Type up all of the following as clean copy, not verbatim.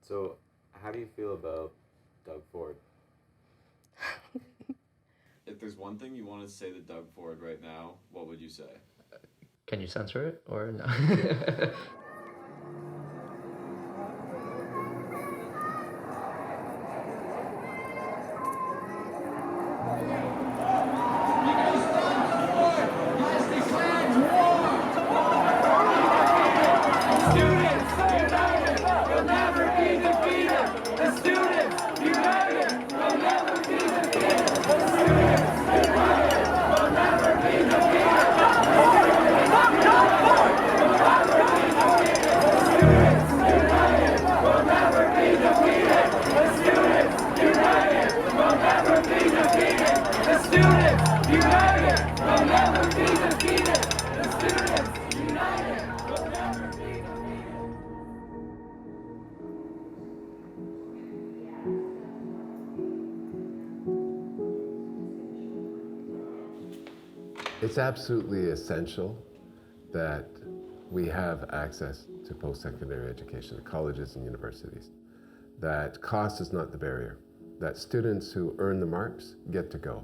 So, how do you feel about Doug Ford? If there's one thing you want to say to Doug Ford right now, what would you say? Can you censor it or no? It's absolutely essential that we have access to post-secondary education, colleges and universities, that cost is not the barrier, that students who earn the marks get to go.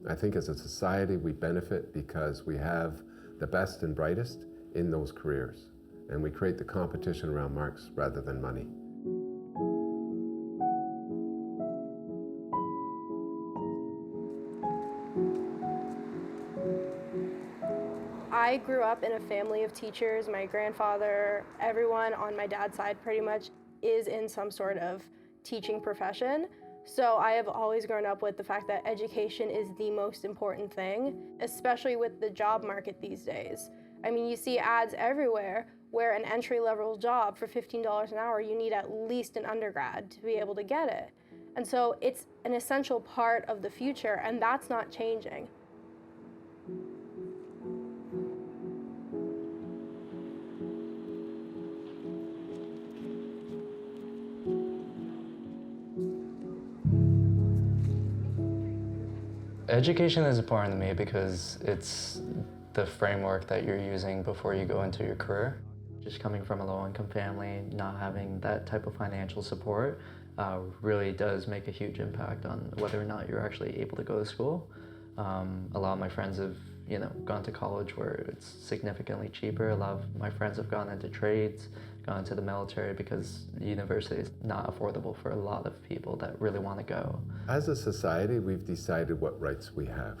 I think as a society we benefit because we have the best and brightest in those careers, and we create the competition around marks rather than money. I grew up in a family of teachers. My grandfather, everyone on my dad's side pretty much is in some sort of teaching profession. So I have always grown up with the fact that education is the most important thing, especially with the job market these days. I mean, you see ads everywhere where an entry-level job for $15 an hour, you need at least an undergrad to be able to get it. And so it's an essential part of the future, and that's not changing. Education is important to me because it's the framework that you're using before you go into your career. Just coming from a low-income family, not having that type of financial support really does make a huge impact on whether or not you're actually able to go to school. A lot of my friends have, gone to college where it's significantly cheaper. A lot of my friends have gone into trades, gone into the military because university is not affordable for a lot of people that really want to go. As a society, we've decided what rights we have.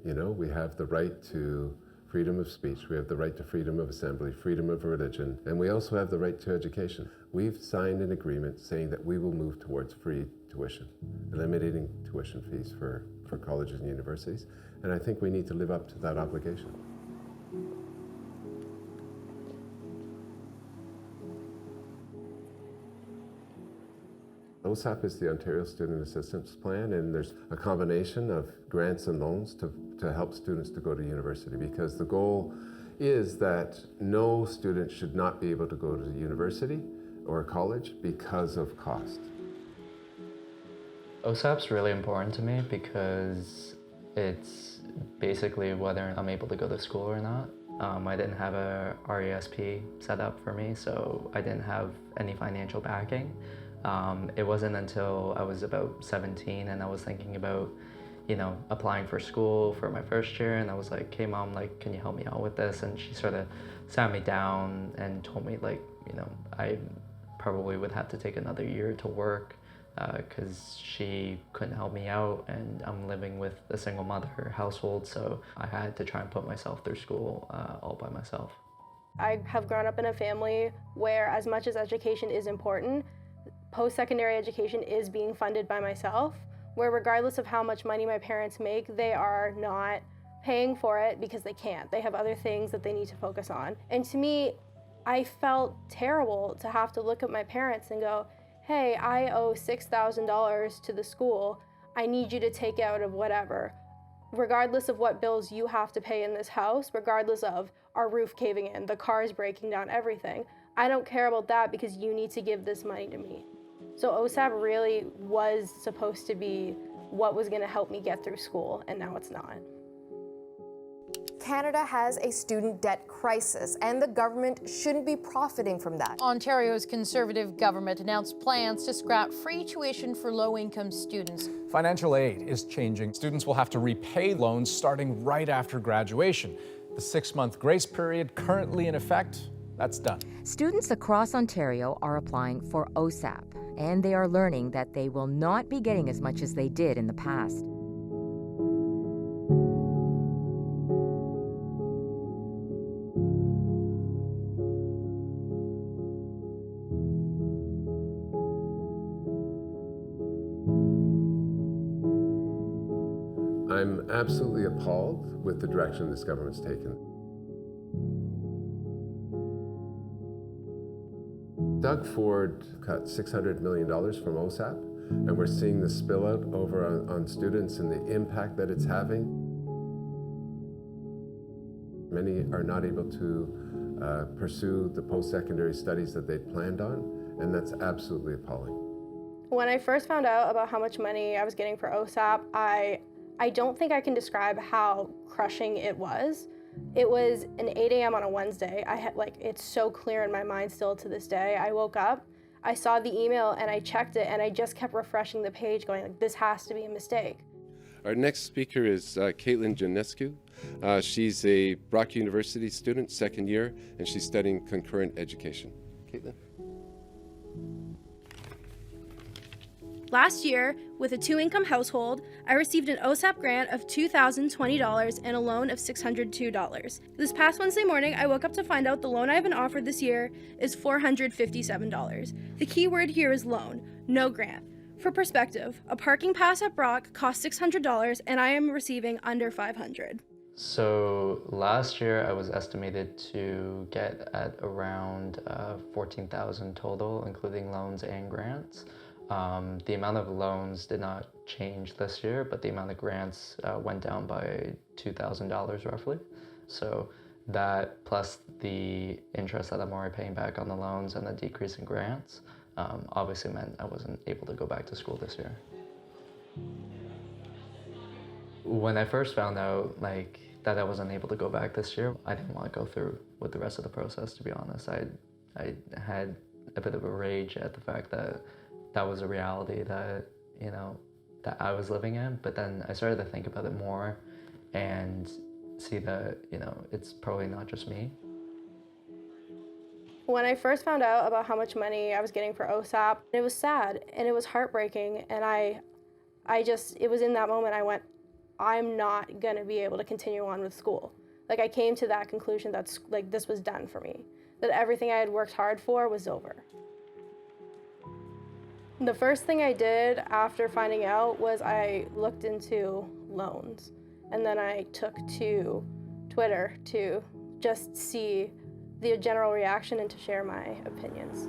We have the right to freedom of speech, we have the right to freedom of assembly, freedom of religion, and we also have the right to education. We've signed an agreement saying that we will move towards free tuition, eliminating tuition fees for colleges and universities, and I think we need to live up to that obligation. OSAP is the Ontario Student Assistance Plan, and there's a combination of grants and loans to help students to go to university, because the goal is that no student should not be able to go to university or college because of cost. OSAP's really important to me because it's basically whether I'm able to go to school or not. I didn't have a RESP set up for me, so I didn't have any financial backing. It wasn't until I was about 17 and I was thinking about, applying for school for my first year, and I was like, hey mom, can you help me out with this? And she sort of sat me down and told me I probably would have to take another year to work because she couldn't help me out, and I'm living with a single mother household, so I had to try and put myself through school all by myself. I have grown up in a family where, as much as education is important, post-secondary education is being funded by myself, where regardless of how much money my parents make, they are not paying for it because they can't. They have other things that they need to focus on. And to me, I felt terrible to have to look at my parents and go, hey, I owe $6,000 to the school. I need you to take out of whatever. Regardless of what bills you have to pay in this house, regardless of our roof caving in, the cars breaking down, everything, I don't care about that because you need to give this money to me. So OSAP really was supposed to be what was going to help me get through school, and now it's not. Canada has a student debt crisis, and the government shouldn't be profiting from that. Ontario's Conservative government announced plans to scrap free tuition for low-income students. Financial aid is changing. Students will have to repay loans starting right after graduation. The 6-month grace period currently in effect, that's done. Students across Ontario are applying for OSAP, and they are learning that they will not be getting as much as they did in the past. I'm absolutely appalled with the direction this government's taken. Doug Ford cut $600 million from OSAP, and we're seeing the spill out over on students and the impact that it's having. Many are not able to pursue the post-secondary studies that they'd planned on, and that's absolutely appalling. When I first found out about how much money I was getting for OSAP, I don't think I can describe how crushing it was. It was an 8 a.m. on a Wednesday. It's so clear in my mind still to this day. I woke up, I saw the email, and I checked it, and I just kept refreshing the page going, like, this has to be a mistake. Our next speaker is Caitlin Janescu. She's a Brock University student, second year, and she's studying concurrent education. Caitlin? Last year, with a 2-income household, I received an OSAP grant of $2,020 and a loan of $602. This past Wednesday morning, I woke up to find out the loan I've been offered this year is $457. The key word here is loan, no grant. For perspective, a parking pass at Brock costs $600 and I am receiving under $500. So last year I was estimated to get at around $14,000 total, including loans and grants. The amount of loans did not change this year, but the amount of grants went down by $2,000 roughly. So that plus the interest that I'm already paying back on the loans and the decrease in grants obviously meant I wasn't able to go back to school this year. When I first found out that I wasn't able to go back this year, I didn't want to go through with the rest of the process, to be honest. I had a bit of a rage at the fact that that was a reality that, that I was living in. But then I started to think about it more and see that, it's probably not just me. When I first found out about how much money I was getting for OSAP, it was sad and it was heartbreaking. And it was in that moment I went, I'm not gonna be able to continue on with school. I came to that conclusion that this was done for me, that everything I had worked hard for was over. The first thing I did after finding out was I looked into loans, and then I took to Twitter to just see the general reaction and to share my opinions.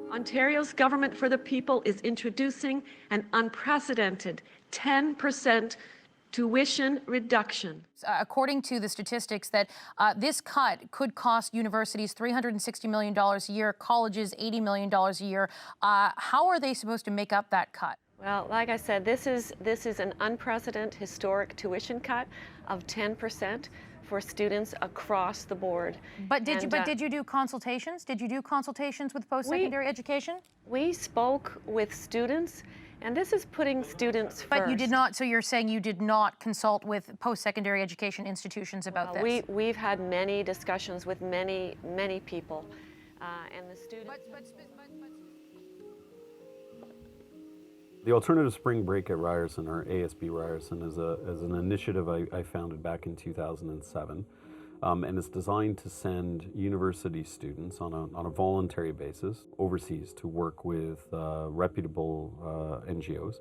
Ontario's Government for the People is introducing an unprecedented 10% tuition reduction. According to the statistics, that this cut could cost universities $360 million a year, colleges $80 million a year. How are they supposed to make up that cut? Well, like I said, this is an unprecedented historic tuition cut of 10% for students across the board. But did you do consultations? Did you do consultations with post-secondary education? We spoke with students, and this is putting students first. But you did not, so you're saying you did not consult with post-secondary education institutions about this? We've had many discussions with many people, and the students... The Alternative Spring Break at Ryerson, or ASB Ryerson, is an initiative I founded back in 2007. And it's designed to send university students on a voluntary basis overseas to work with reputable NGOs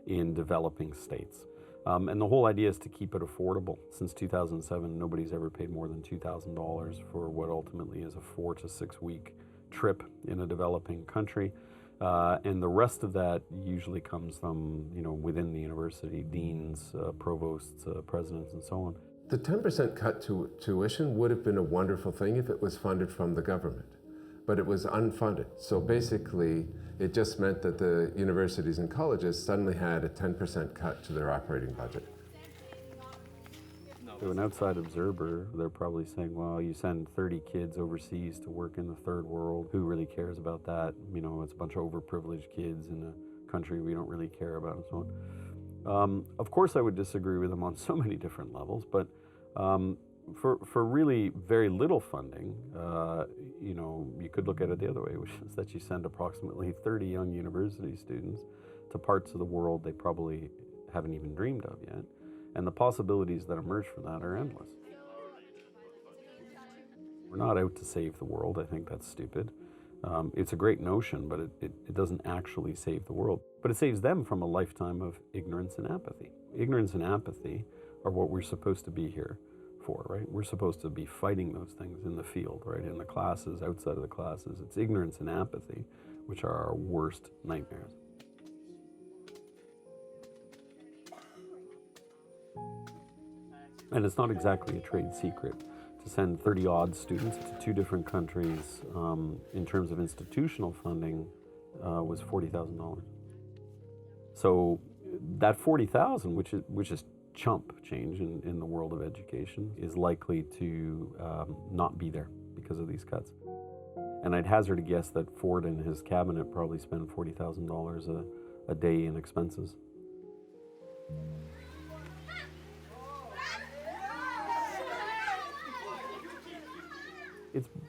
in developing states. And the whole idea is to keep it affordable. Since 2007, nobody's ever paid more than $2,000 for what ultimately is a 4 to 6 week trip in a developing country. And the rest of that usually comes from, within the university, deans, provosts, presidents, and so on. The 10% cut to tuition would have been a wonderful thing if it was funded from the government, but it was unfunded. So basically, it just meant that the universities and colleges suddenly had a 10% cut to their operating budget. To an outside observer, they're probably saying, well, you send 30 kids overseas to work in the third world. Who really cares about that? It's a bunch of overprivileged kids in a country we don't really care about and so on. Of course, I would disagree with them on so many different levels, but for really very little funding, you could look at it the other way, which is that you send approximately 30 young university students to parts of the world they probably haven't even dreamed of yet. And the possibilities that emerge from that are endless. We're not out to save the world. I think that's stupid. It's a great notion, but it doesn't actually save the world. But it saves them from a lifetime of ignorance and apathy. Ignorance and apathy are what we're supposed to be here for, right? We're supposed to be fighting those things in the field, right? In the classes, outside of the classes. It's ignorance and apathy, which are our worst nightmares. And it's not exactly a trade secret to send 30-odd students to 2 different countries in terms of institutional funding was $40,000. So that $40,000, which is chump change in the world of education, is likely to not be there because of these cuts. And I'd hazard a guess that Ford and his cabinet probably spend $40,000 a day in expenses.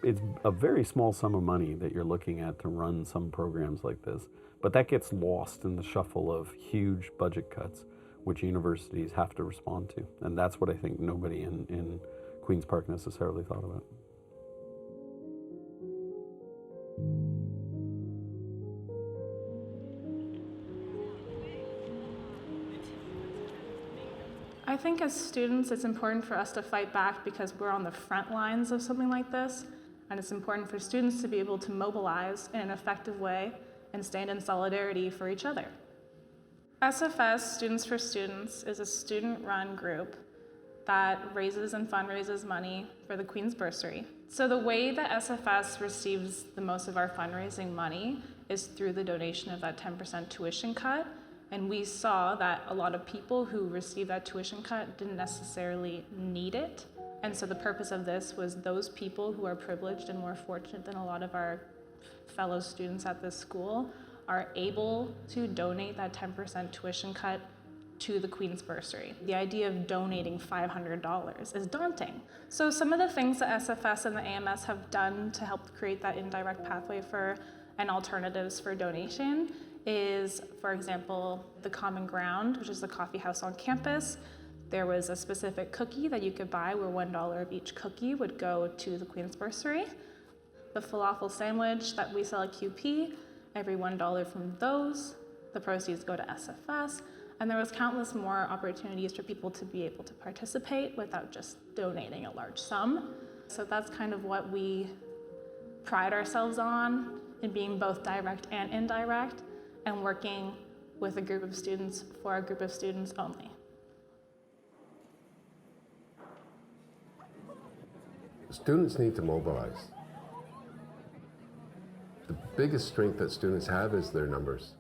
It's a very small sum of money that you're looking at to run some programs like this, but that gets lost in the shuffle of huge budget cuts, which universities have to respond to. And that's what I think nobody in Queen's Park necessarily thought about. I think as students, it's important for us to fight back because we're on the front lines of something like this, and it's important for students to be able to mobilize in an effective way and stand in solidarity for each other. SFS, Students for Students, is a student-run group that raises and fundraises money for the Queen's Bursary. So the way that SFS receives the most of our fundraising money is through the donation of that 10% tuition cut. And we saw that a lot of people who received that tuition cut didn't necessarily need it. And so the purpose of this was those people who are privileged and more fortunate than a lot of our fellow students at this school are able to donate that 10% tuition cut to the Queen's Bursary. The idea of donating $500 is daunting. So some of the things that SFS and the AMS have done to help create that indirect pathway for and alternatives for donation is, for example, the Common Ground, which is the coffee house on campus. There was a specific cookie that you could buy where $1 of each cookie would go to the Queen's Bursary. The falafel sandwich that we sell at QP, every $1 from those, the proceeds go to SFS. And there was countless more opportunities for people to be able to participate without just donating a large sum. So that's kind of what we pride ourselves on, in being both direct and indirect, and working with a group of students for a group of students only. Students need to mobilize. The biggest strength that students have is their numbers.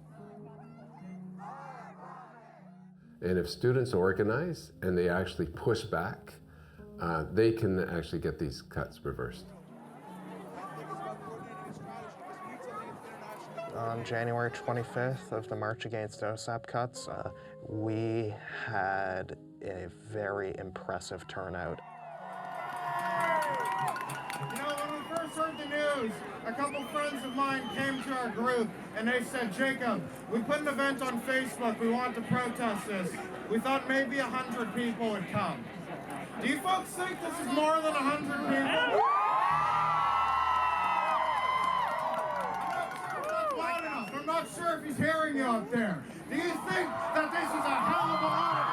And if students organize and they actually push back, they can actually get these cuts reversed. On January 25th of the March Against OSAP cuts, we had a very impressive turnout. You know, when we first first heard the news, a couple friends of mine came to our group and they said, Jacob, we put an event on Facebook, we want to protest this. We thought maybe 100 people would come. Do you folks think this is more than 100 people? I'm not sure if he's hearing you up there. Do you think that this is a hell of a lot of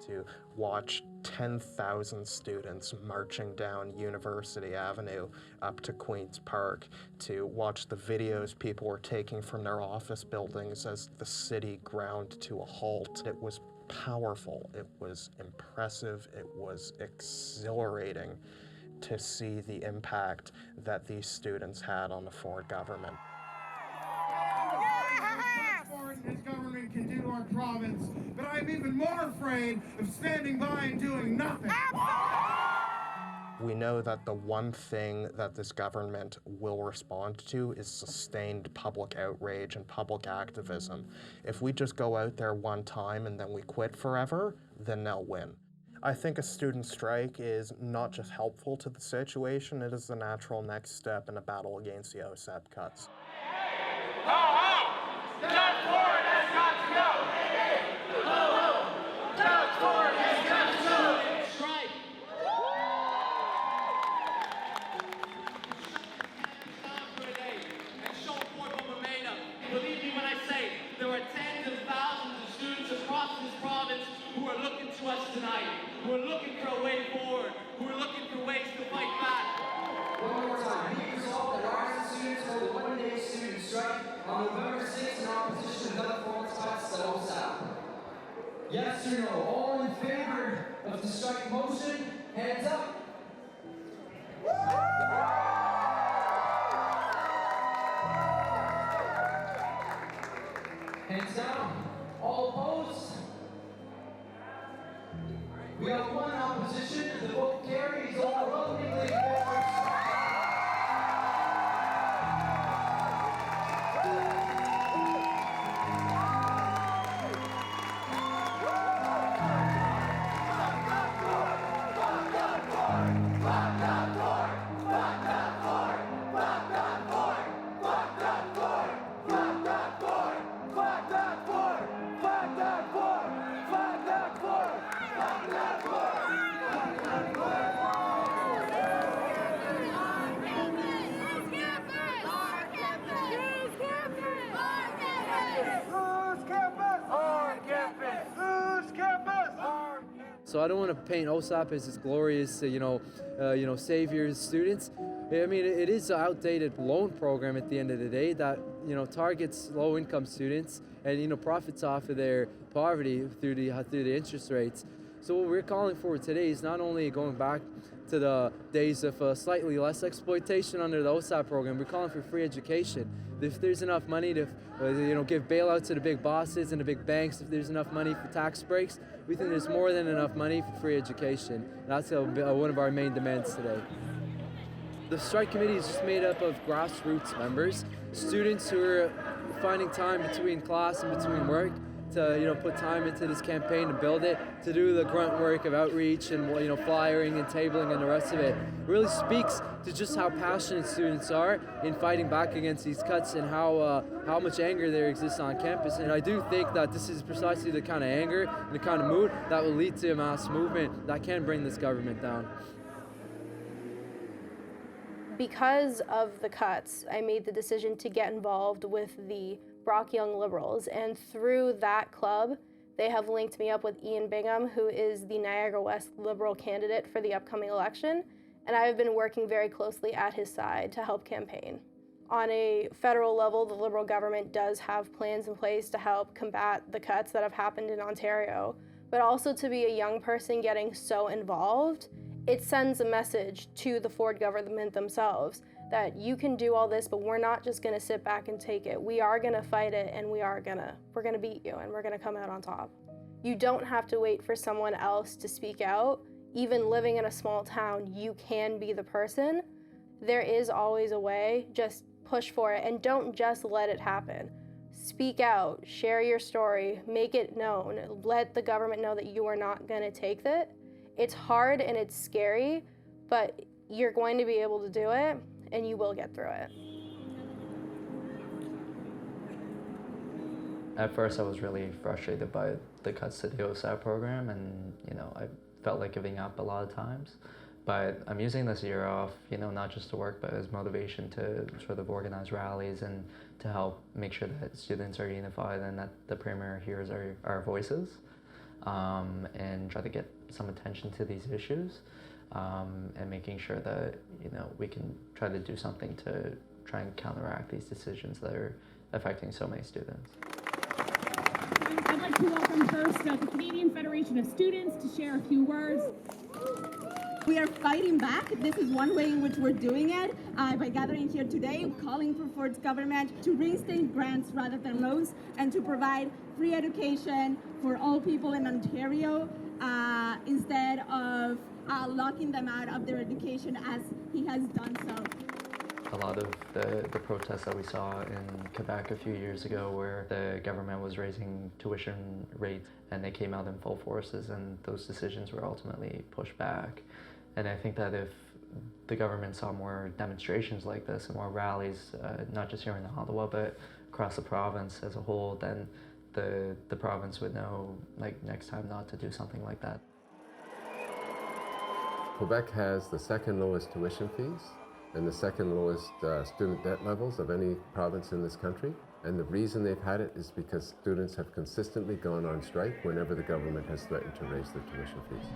people? To watch 10,000 students marching down University Avenue up to Queen's Park, to watch the videos people were taking from their office buildings as the city ground to a halt. It was powerful, it was impressive, it was exhilarating to see the impact that these students had on the Ford government. This government can do to our province, but I'm even more afraid of standing by and doing nothing. We know that the one thing that this government will respond to is sustained public outrage and public activism. If we just go out there one time and then we quit forever, then they'll win. I think a student strike is not just helpful to the situation, it is the natural next step in a battle against the OSAP cuts. Doug Ford has got to go! Doug Ford has got to go! Strike! Stop for a day and show Ford what we're made of. Believe me when I say there are tens of thousands of students across this province who are looking to us tonight, who are looking for a way forward, who are looking for ways to fight back. One more time, be resolved that Ryerson students hold a one-day student strike on November 6th in opposition to Doug Ford's cuts to OSAP. Yes or no? All in favor of the strike motion, hands up. Hands down. All opposed? We have one opposition. The vote carries overwhelmingly for. So I don't want to paint OSAP as this glorious, saviors students. I mean, it is an outdated loan program at the end of the day that, targets low-income students and, profits off of their poverty through the interest rates. So what we're calling for today is not only going back to the days of slightly less exploitation under the OSAP program, we're calling for free education. If there's enough money to, give bailouts to the big bosses and the big banks, if there's enough money for tax breaks, we think there's more than enough money for free education. And that's one of our main demands today. The strike committee is just made up of grassroots members, students who are finding time between class and between work to put time into this campaign to build it, to do the grunt work of outreach and flyering and tabling and the rest of it. It really speaks to just how passionate students are in fighting back against these cuts and how much anger there exists on campus. And I do think that this is precisely the kind of anger and the kind of mood that will lead to a mass movement that can bring this government down. Because of the cuts, I made the decision to get involved with the Brock Young Liberals, and through that club, they have linked me up with Ian Bingham, who is the Niagara West Liberal candidate for the upcoming election, and I have been working very closely at his side to help campaign. On a federal level, the Liberal government does have plans in place to help combat the cuts that have happened in Ontario, but also to be a young person getting so involved, it sends a message to the Ford government themselves that you can do all this, but we're not just gonna sit back and take it. We are gonna fight it, and we're gonna beat you, and we're gonna come out on top. You don't have to wait for someone else to speak out. Even living in a small town, you can be the person. There is always a way, just push for it, and don't just let it happen. Speak out, share your story, make it known, let the government know that you are not gonna take it. It's hard and it's scary, but you're going to be able to do it, and you will get through it. At first, I was really frustrated by the cuts to the OSAP program, and I felt like giving up a lot of times. But I'm using this year off, not just to work, but as motivation to sort of organize rallies and to help make sure that students are unified and that the Premier hears our voices, and try to get some attention to these issues, and making sure that we can try to do something to try and counteract these decisions that are affecting so many students. I'd like to welcome first the Canadian Federation of Students to share a few words. We are fighting back. This is one way in which we're doing it, by gathering here today, calling for Ford's government to reinstate grants rather than loans and to provide free education for all people in Ontario, instead of locking them out of their education as he has done so. A lot of the protests that we saw in Quebec a few years ago, where the government was raising tuition rates and they came out in full forces, and those decisions were ultimately pushed back. And I think that if the government saw more demonstrations like this and more rallies, not just here in Ottawa, but across the province as a whole, then the province would know, next time not to do something like that. Quebec has the second lowest tuition fees and the second lowest student debt levels of any province in this country. And the reason they've had it is because students have consistently gone on strike whenever the government has threatened to raise their tuition fees.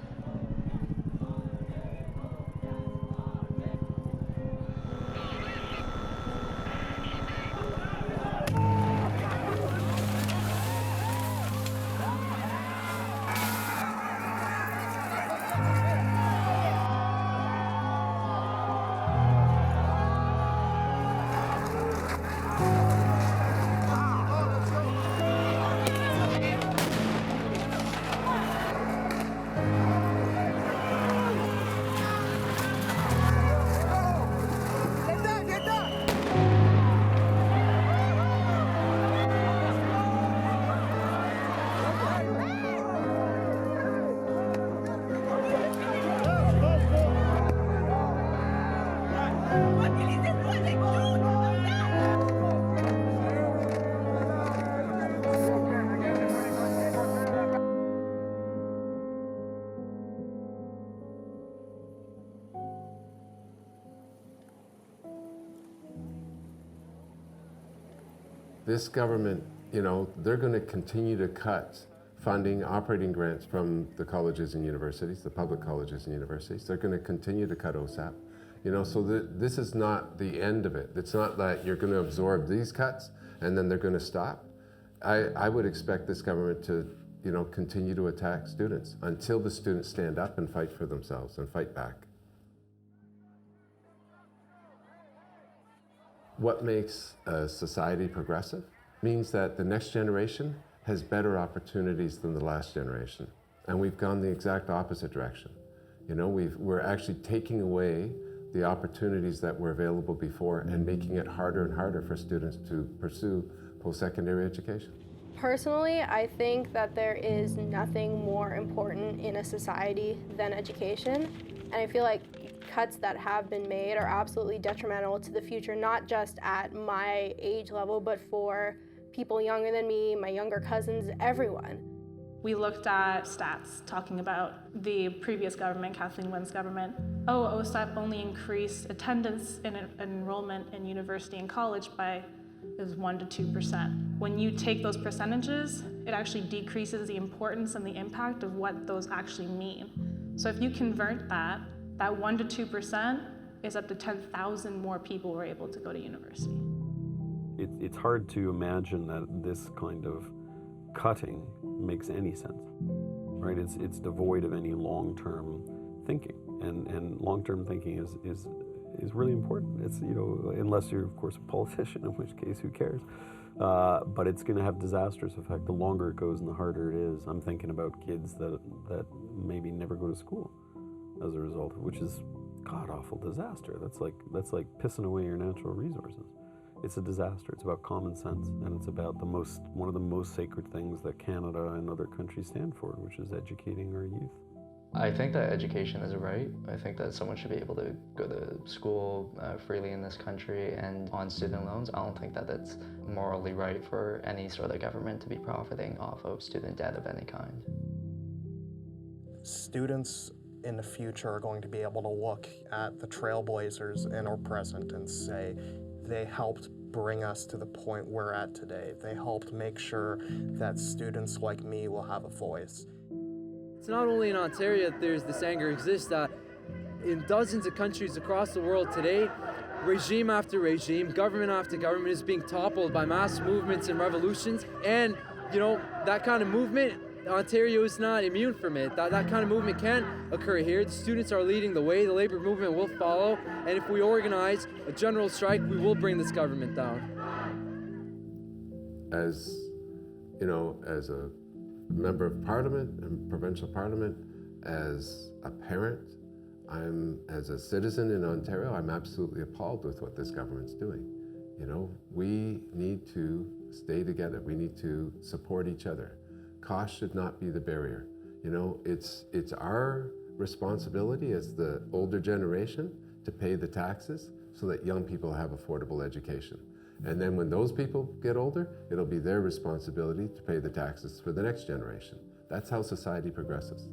This government, they're going to continue to cut funding, operating grants from the colleges and universities, the public colleges and universities. They're going to continue to cut OSAP. So this is not the end of it. It's not that you're going to absorb these cuts and then they're going to stop. I would expect this government to, continue to attack students until the students stand up and fight for themselves and fight back. What makes a society progressive means that the next generation has better opportunities than the last generation. And we've gone the exact opposite direction. We're actually taking away the opportunities that were available before and making it harder and harder for students to pursue post-secondary education. Personally, I think that there is nothing more important in a society than education. And I feel like cuts that have been made are absolutely detrimental to the future, not just at my age level, but for people younger than me, my younger cousins, everyone. We looked at stats talking about the previous government, Kathleen Wynne's government. OSAP only increased attendance and enrollment in university and college by 1% to 2%. When you take those percentages, it actually decreases the importance and the impact of what those actually mean. So if you convert that 1% to 2% is up to 10,000 more people were able to go to university. It's hard to imagine that this kind of cutting makes any sense, right? It's devoid of any long-term thinking, and long-term thinking is really important. It's, unless you're of course a politician, in which case who cares? But it's going to have disastrous effect. The longer it goes and the harder it is. I'm thinking about kids that maybe never go to school as a result, which is god-awful disaster. That's like pissing away your natural resources. It's a disaster. It's about common sense, and it's about one of the most sacred things that Canada and other countries stand for, which is educating our youth. I think that education is a right. I think that someone should be able to go to school freely in this country and on student loans. I don't think that it's morally right for any sort of government to be profiting off of student debt of any kind. Students in the future are going to be able to look at the trailblazers in our present and say, they helped bring us to the point we're at today. They helped make sure that students like me will have a voice. It's not only in Ontario that this anger exists, in dozens of countries across the world today, regime after regime, government after government is being toppled by mass movements and revolutions. And, that kind of movement, Ontario is not immune from it. That kind of movement can occur here. The students are leading the way. The labor movement will follow. And if we organize a general strike, we will bring this government down. As a member of parliament and provincial parliament, as a parent, as a citizen in Ontario, I'm absolutely appalled with what this government's doing. We need to stay together. We need to support each other. Cost should not be the barrier. It's our responsibility as the older generation to pay the taxes so that young people have affordable education. And then when those people get older, it'll be their responsibility to pay the taxes for the next generation. That's how society progresses.